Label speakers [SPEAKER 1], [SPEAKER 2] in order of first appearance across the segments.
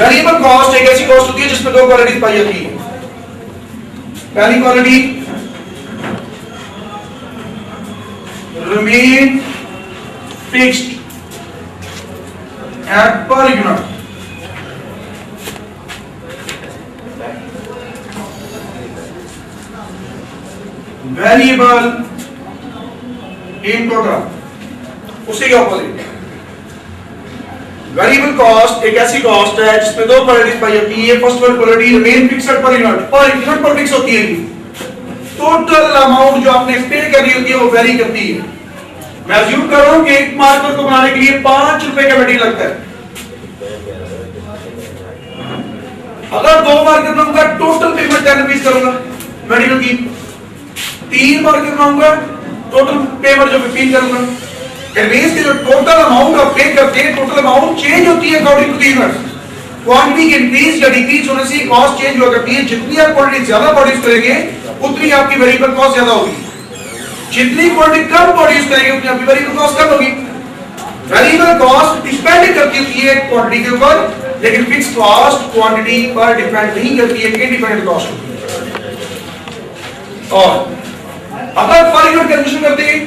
[SPEAKER 1] Variable cost एक ऐसी cost होती है जिसमें दो क्वालिटीज पाई जाती है। पहली quality remain fixed at per unit, variable in total, उसी के ऑपोजिट। वेरिएबल कॉस्ट एक ऐसी कॉस्ट है जिसमें दो क्वालिटीज पाई जाती है। First one quality remain fixed per unit पर फिक्स होती है। टोटल अमाउंट जो आपने पे करनी होती है वो वेरी करती है। मैं अज्यूम कर रहा हूं कि एक मार्कर को बनाने के लिए 5 रुपए का मटेरियल लगता है। अगर 2 मार्कर बनाऊंगा टोटल पेमेंट 10 रुपीस करूंगा मटेरियल की। 3 मार्कर बनाऊंगा टोटल पेमेंट जो 15 करूंगा। इट जो टोटल अमाउंट आप पे करते हैं, टोटल अमाउंट चेंज होती है according to the unit. Quantity के इंक्रीज या डिक्रीज होने से कॉस्ट चेंज हुआ करती है। जितनी आप क्वांटिटी ज्यादा प्रोड्यूस करेंगे उतनी आपकी वेरिएबल कॉस्ट ज्यादा होगी, जितनी क्वांटिटी कम प्रोड्यूस करेंगे उतनी आपकी वेरिएबल कॉस्ट कम होगी। वेरिएबल कॉस्ट डिपेंड करती है क्वांटिटी के ऊपर, लेकिन फिक्स्ड कॉस्ट क्वांटिटी पर डिपेंड नहीं करती है, इंडिपेंडेंट कॉस्ट होती है। और अगर पर यूनिट कैलकुलेशन करते हैं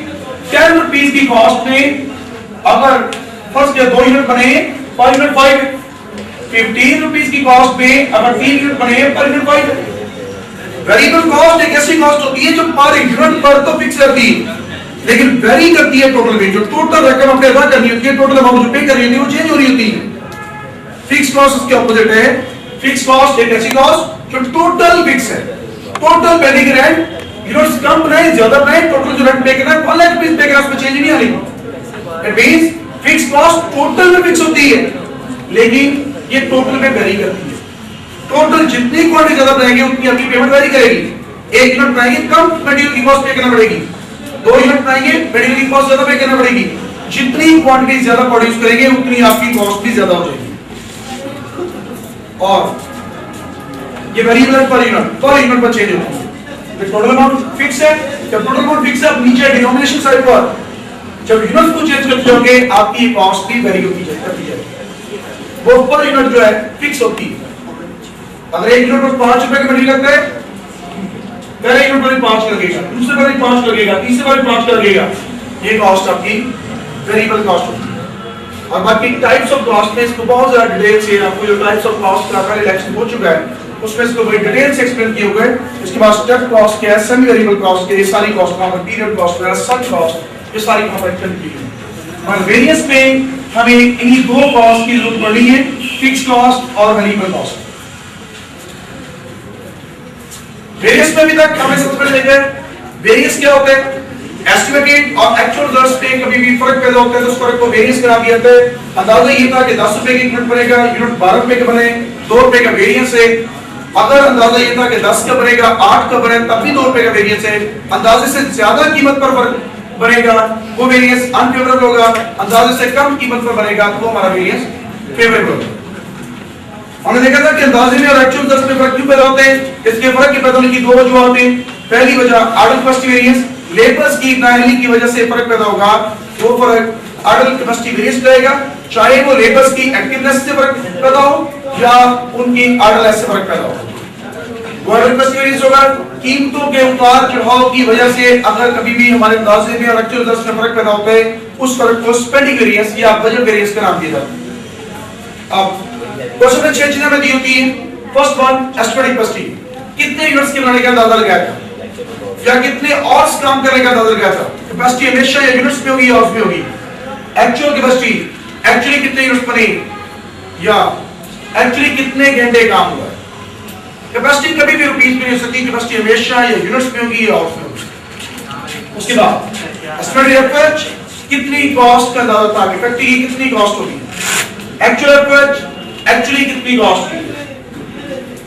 [SPEAKER 1] 10 रुपीस की कॉस्ट में, अगर फर्स्ट के 2 यूनिट बने पर यूनिट 5, 15 रुपीस की कॉस्ट में अगर 3 यूनिट बने पर यूनिट 5। वेरिएबल कॉस्ट एक ऐसी कॉस्ट होती है जो पर यूनिट पर तो फिक्स रहती है, लेकिन वेरी करती है टोटल में। जो टोटल रकम आपने अदा करनी होती है, टोटल अमाउंट जो पे करनी होती है वो चेंज हो रही होती है। फिक्स कॉस्ट उसके ऑपोजिट है। फिक्स कॉस्ट एक ऐसी कॉस्ट जो टोटल फिक्स है। टोटल पेनिंग रेंट यूनिट्स कम बनाए ज्यादा बनाए, टोटल जो रेंट पे करना है 1 लाख रुपए पे करना, उसमें चेंज नहीं आ रही। It means fix cost total में फिक्स होती है, लेकिन ये टोटल में वेरी करती है। टोटल जितनी क्वांटिटी ज्यादा बनाएंगे उतनी आपकी पेमेंट वेरी करेगी। 1 यूनिट बनाएंगे कम मटेरियल की कॉस्ट पे करना पड़ेगी, 2 यूनिट बनाएंगे मटेरियल की कॉस्ट ज्यादा पे करना पड़ेगी। जितनी क्वांटिटी ज्यादा प्रोड्यूस करेंगे उतनी आपकी कॉस्ट भी ज्यादा हो जाएगी। और ये वेरिएबल पर यूनिट पर चेंज होता है। टोटल अमाउंट फिक्स है, जब टोटल अमाउंट फिक्स है अब नीचे डिनोमिनेशन साइड पर जब यूनिट्स को चेंज करते होंगे आपकी कॉस्ट भी वेरी होती जाएगी। वो पर यूनिट जो है फिक्स होती है। अगर एक यूनिट पर 5 रुपए का मटेरियल लगता है, पहले यूनिट पर 5 लगेगा, दूसरे पर 5 लगेगा, तीसरे पर 5 लगेगा, ये कॉस्ट आपकी वेरिएबल कॉस्ट होती है। और बाकी टाइप्स ऑफ कॉस्ट में इसको बहुत ज्यादा डिटेल से आपको जो टाइप्स ऑफ कॉस्ट का पहले लेक्चर हो चुका है उसमें इसको बड़ी डिटेल से एक्सप्लेन किए हुए। इसके बाद स्टेप कॉस्ट क्या है, सेमी वेरिएबल कॉस्ट के, ये सारी कॉस्ट का पीरियड कॉस्ट वगैरह सब कॉस्ट ये सारी वहां पर एक्सप्लेन की है। और वेरिएंस में हमें इन्हीं 2 कॉस्ट की जरूरत पड़ी है, फिक्स्ड कॉस्ट और वेरिएबल कॉस्ट। वेरिएंस में भी तक हमें सबसे पहले देखा है वेरिएंस क्या होता है। एस्टिमेटेड और एक्चुअल रिजल्ट्स पे कभी भी फर्क पैदा होता है तो उस फर्क को वेरिएंस करा दिया जाता है। अंदाजा ये था कि 10 रुपए की यूनिट बनेगा, यूनिट 12 रुपए का बने, 2 रुपए का वेरिएंस है। अगर अंदाजा ये था कि 10 का बनेगा 8 का बने तब भी 2 रुपए का वेरिएंस है। अंदाजे से ज्यादा कीमत पर फर्क बनेगा वो वेरिएंस अनफेवरेबल होगा, अंदाजे से कम कीमत पर बनेगा तो हमारा वेरिएंस फेवरेबल होगा। हमने देखा था कि अंदाजे में और एक्चुअल रिजल्ट्स में फर्क क्यों पैदा होते हैं। इसके फर्क के पैदा होने की 2 वजह हैं। पहली वजह आइडल कैपेसिटी वेरिएंस, लेबर्स की नाअहली की वजह से फर्क पैदा होगा। वो फर्क आइडल कैपेसिटी वेरिएंस रहेगा, चाहे वो लेबर्स की एक्टिवनेस से फर्क पैदा हो या उनकी आइडलनेस से फर्क पैदा हो। आइडल कैपेसिटी वेरिएंस होगा कीमतों के उतार चढ़ाव की वजह से अगर कभी भी हमारे अंदाजे में और एक्चुअल रिजल्ट्स में फर्क पैदा होता है उस फर्क को स्पेंडिंग वेरिएंस या बजट वेरिएंस का नाम दिया जाता है। अब क्वेश्चन में 6 चीजें दी होती हैं। फर्स्ट वन एस्टिमेटेड कैपेसिटी, कितने यूनिट्स के बनाने का अंदाजा लगाया था या कितने और काम करने का अंदाजा लगाया था। कैपेसिटी हमेशा या यूनिट्स में होगी या ऑफ में होगी। एक्चुअल कैपेसिटी, एक्चुअली कितने यूनिट्स बने या एक्चुअली कितने घंटे काम हुआ। कैपेसिटी कभी भी रुपीस में नहीं हो सकती, कैपेसिटी हमेशा या यूनिट्स में होगी या ऑफ में होगी। उसके बाद एस्टिमेटेड एफर्ट, कितनी कॉस्ट का अंदाजा था, फैक्ट्री की कितनी कॉस्ट होगी। एक्चुअल एफर्ट, एक्चुअली कितनी कॉस्ट की।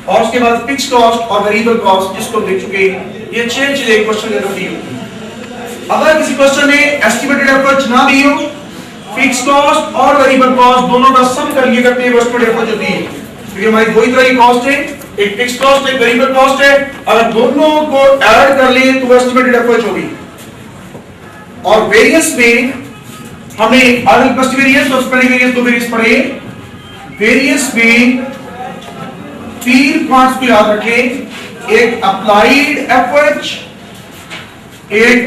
[SPEAKER 1] और उसके बाद फिक्स्ड कॉस्ट और वेरिएबल कॉस्ट जिसको देख चुके हैं। ये 6 चीजें क्वेश्चन के अंदर दी होती है। अगर किसी क्वेश्चन में एस्टिमेटेड एफर्ट ना दी हो, फिक्स्ड कॉस्ट और वेरिएबल कॉस्ट दोनों का सम करके करते हैं एस्टिमेटेड एफर्ट होती है। क्योंकि हमारी दो ही तरह की कॉस्ट है, एक फिक्स्ड कॉस्ट एक वेरिएबल कॉस्ट है। अगर दोनों को ऐड कर ले तो एस्टिमेटेड एफर्ट होगी। और वेरिएंस में हमें आइडल कैपेसिटी वेरिएंस और स्पेंडिंग वेरिएंस दो वेरिएंस पढ़े। वेरियस में 3 पॉइंट्स को याद रखें, एक अप्लाइड एफएच, एक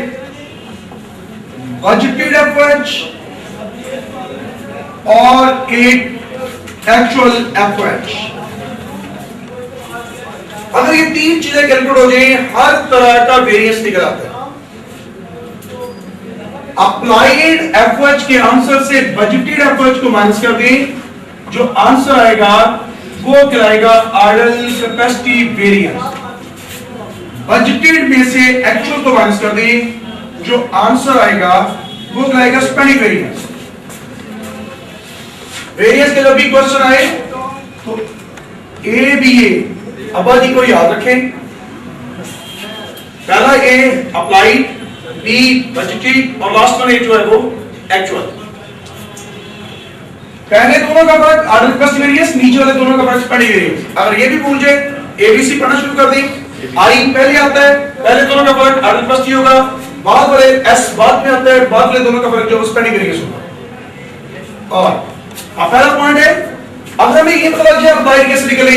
[SPEAKER 1] बजटेड एफएच और एक एक्चुअल एफएच। अगर ये 3 चीजें कैलकुलेट हो जाए, हर तरह का वेरियंस निकल आता है। अप्लाइड एफएच के आंसर से बजटेड एफएच को माइनस कर दें, जो आंसर आएगा वो कहलाएगा आइडल कैपेसिटी वेरियंस। बजटेड में से एक्चुअल को माइनस कर दें, जो आंसर आएगा वो कहलाएगा स्पेंडिंग वेरियंस। वेरियंस के जब भी क्वेश्चन आए तो ए बी ए आबादी को याद रखें। पहला ए अप्लाइड, बी बजटेड और लास्ट वन ए जो है वो एक्चुअल। पहले दोनों का फर्क आइडल कैपेसिटी वेरियंस, नीचे वाले दोनों का फर्क स्पेंडिंग वेरियंस। अगर ये भी भूल जाए, एबीसी पढ़ना शुरू कर दें। आई पहले आता है, पहले दोनों का फर्क आइडल कैपेसिटी होगा, बाद वाले एस बाद में आता है, बाद वाले दोनों का फर्क जो स्पेंडिंग वेरियंस होगा। और पहला पॉइंट है, अगर हमें ये पता लग जाए अप्लाइड कैसे निकले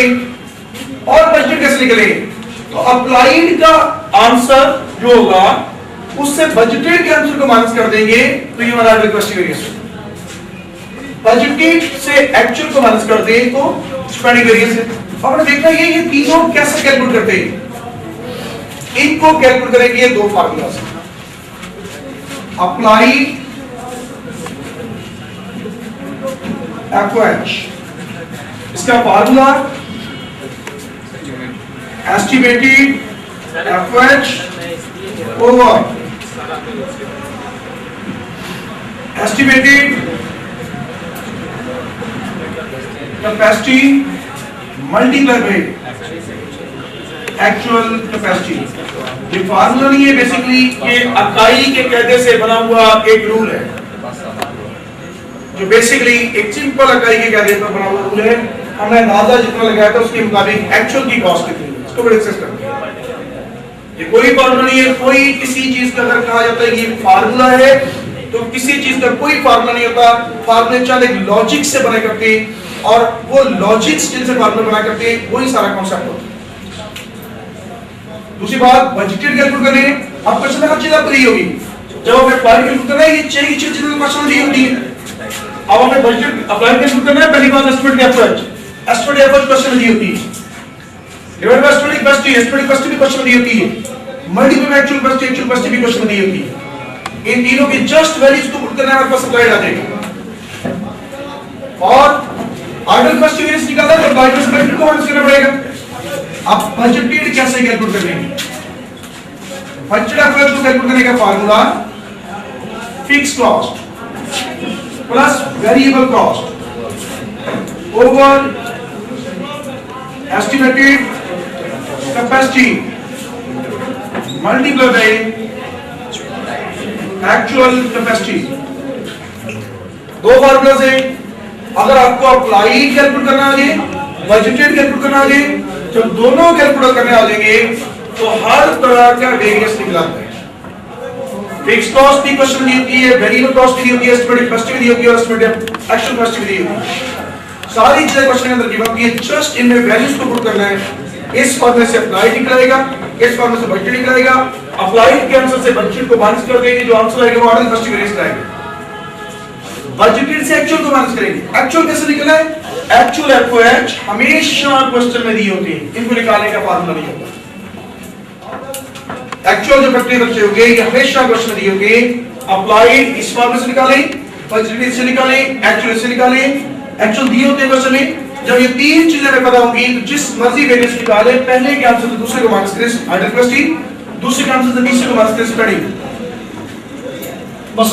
[SPEAKER 1] और बजटेड कैसे निकले, तो अप्लाइड का आंसर जो होगा उससे बजटेड के आंसर को माइनस कर देंगे, तो ये हमारा आइडल कैपेसिटी वेरियंस है। बजटेड से एक्चुअल को माइनस कर दें तो स्पेंडिंग वेरियंस है। आपने देखना ये तीनों कैसे कैलकुलेट करते हैं। इनको कैलकुलेट करेंगे ये दो फार्मूला से। अप्लाइड एफएच, इसका formula estimated FH over estimated capacity multiply by actual capacity. ये फार्मूला नहीं है, बेसिकली ये इकाई के कायदे से बना हुआ एक रूल है, जो बेसिकली एक सिंपल इकाई के कायदे पर बना हुआ रूल है। हमने अंदाजा जितना लगाया था उसके मुताबिक एक्चुअल की कॉस्ट कितनी है इसको बड़े एक्सेस करते हैं। ये कोई फार्मूला नहीं है। कोई किसी चीज का अगर कहा जाता है ये फार्मूला है, तो किसी चीज का कोई फार्मूला नहीं होता। फार्मूले चंद एक लॉजिक से बने करते हैं, और वो लॉजिक्स जिनसे फार्मूला बना करते हैं वही सारा कॉन्सेप्ट होता है। दूसरी बात, बजटेड कैलकुलेट करने अब क्वेश्चन हर चीज आपको दी होगी। जब हमें अप्लाई कैलकुलेट करना है, ये चाहिए चीज जितने क्वेश्चन दी होती है। अब हमें बजटेड अप्लाई कैलकुलेट करना है, पहली बात estimated FH, estimated FH question दी होती है। Divide by estimated capacity, estimated capacity भी क्वेश्चन दी होती है। Multiply by actual capacity, actual capacity भी क्वेश्चन दी होती है। इन तीनों की जस्ट वैल्यूज को पुट करना है, हमारे पास अप्लाइड आ जाएगा। और आइडल कैपेसिटी वेरियंस निकालना है तो अप्लाइड से बजटेड को माइनस करना पड़ेगा। अब बजटेड कैसे कैलकुलेट करेंगे? बजटेड एफएच को कैलकुलेट करने का formula fixed cost plus variable cost over estimated capacity multiply by actual capacity. दो फार्मूला से अगर आपको अप्लाइड कैलकुलेट करना आ जाए, बजटेड कैलकुलेट करना आ जाए, जब दोनों कैलकुलेट करने आ जाएंगे तो हर तरह का वेरिएंस निकलता है। फिक्स्ड कॉस्ट की क्वेश्चन दी होती है, वेरिएबल कॉस्ट की होती है, एस्टिमेटेड कैपेसिटी दी होती है और एस्टिमेटेड एक्चुअल कैपेसिटी दी होती है। सारी चीजें क्वेश्चन के अंदर गिवन होती है, जस्ट इनमें वैल्यूज को पुट करना है। इस फॉर्मूले से अप्लाइड निकलेगा, इस फॉर्मूले से बजटेड निकलेगा। अप्लाइड के आंसर से बजटेड को माइनस कर देंगे, जो आंसर आएगा वो आइडल कैपेसिटी वेरियंस आएगा। बजटेड से एक्चुअल को माइनस करेंगे। एक्चुअल कैसे निकला है? एक्चुअल एफओएच हमेशा क्वेश्चन में दी होती है, इनको निकालने का फार्मूला नहीं होता। एक्चुअल जो फैक्टरी बच्चे होंगे ये हमेशा क्वेश्चन में दी होंगे। अप्लाइड इस फार्मूले से निकालें, बजटेड से निकालें, एक्चुअल से निकालें। एक्चुअल दी होते हैं क्वेश्चन में। जब ये तीन चीजें हमें पता होंगी तो जिस मर्जी वेरिएंस निकाले, पहले के आंसर से दूसरे को माइनस करें आइडल कैपेसिटी, दूसरे के आंसर से तीसरे को माइनस करें स्पेंडिंग। बस